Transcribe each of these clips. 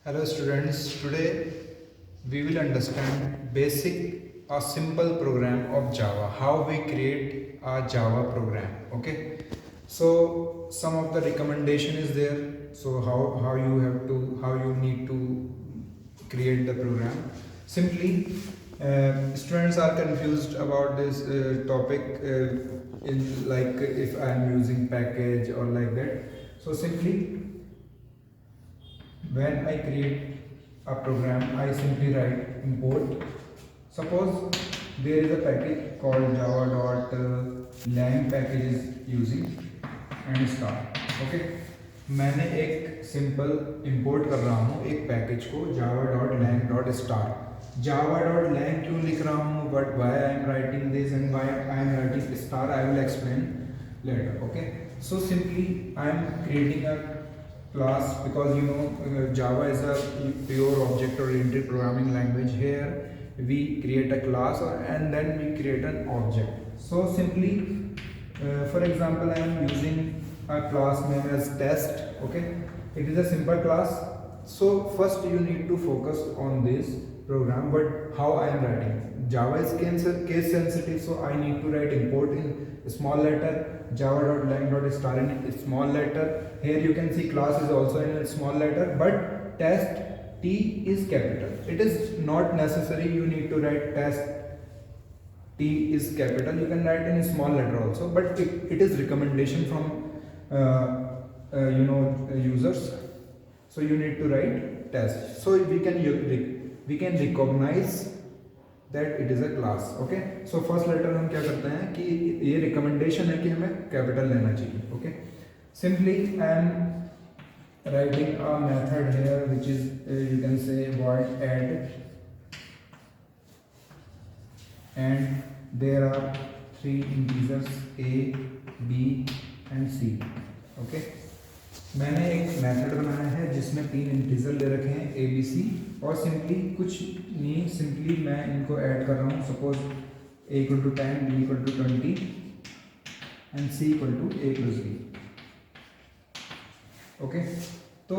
Hello students, today we will understand basic a simple program of Java, how we create a Java program. Okay, so some of the recommendation is there. So how you need to create the program. Simply, students are confused about this topic in like if I am using package or like that. So simply when I create a program, I simply write import. Suppose there is a package called java.lang packages using and start. Okay, मैंने एक simple import कर रहा हूँ एक package को java.lang.star. java.lang क्यों लिख रहा हूँ, but why I am writing this and why I am writing star, I will explain later. Okay, so simply I am creating a class because Java is a pure object oriented programming language. Here we create a class and then we create an object. So simply for example I am using a class name as test. Okay, it is a simple class. So first you need to focus on this program, but how I am writing. Java is case sensitive, so I need to write import in small letter, java.lang.star in small letter. Here you can see class is also in a small letter, but test T is capital. It is not necessary you need to write test T is capital. You can write in a small letter also, but it is recommendation from users. So you need to write test. So we can recognize that it is a class. Okay, so first letter हम क्या करते हैं कि ये recommendation है कि हमें capital लेना चाहिए. Okay, simply I am writing a method here which is you can say void add, and there are three integers a, b and c. Okay, मैंने एक मेथड बनाया है जिसमें तीन इंटीजर ले रखे हैं ए बी सी, और सिंपली कुछ नहीं, सिंपली मैं इनको ऐड कर रहा हूँ. Suppose A equal to 10, B equal to 20 and C equal to A plus B. Okay, तो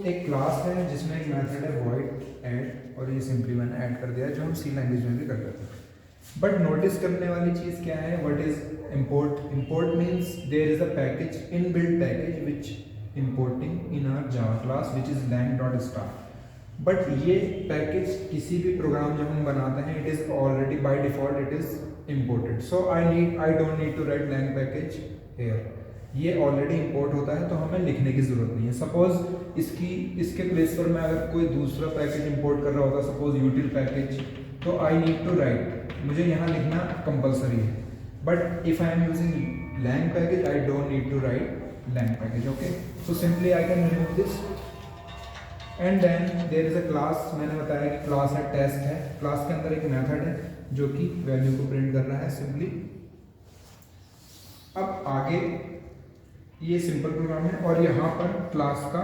एक क्लास है जिसमें एक मेथड है वॉइड ऐड, और ये सिंपली मैंने ऐड कर दिया है जो हम सी लैंग्वेज में भी कर देते हैं. बट नोटिस करने वाली चीज़ क्या है, what is import. Import means there is a package, inbuilt package which importing in our Java class which is lang.star. But ये पैकेज किसी भी प्रोग्राम जब हम बनाते हैं it is already by default it is imported. So I don't need to write lang package here. ये already import होता है तो हमें लिखने की ज़रूरत नहीं है. सपोज इसके प्लेस पर मैं अगर कोई दूसरा पैकेज इंपोर्ट कर रहा होता, सपोज यूटिल पैकेज, तो आई नीड टू राइट, मुझे यहाँ लिखना कंपलसरी है. But if I am using lang package I don't need to write lang package. Okay, so simply I can remove this, and then there is a class. मैंने बताया कि class है test है. Class के अंदर एक method है जो कि वैल्यू को प्रिंट कर रहा है सिंपली. अब आगे ये सिंपल प्रोग्राम है और यहाँ पर क्लास का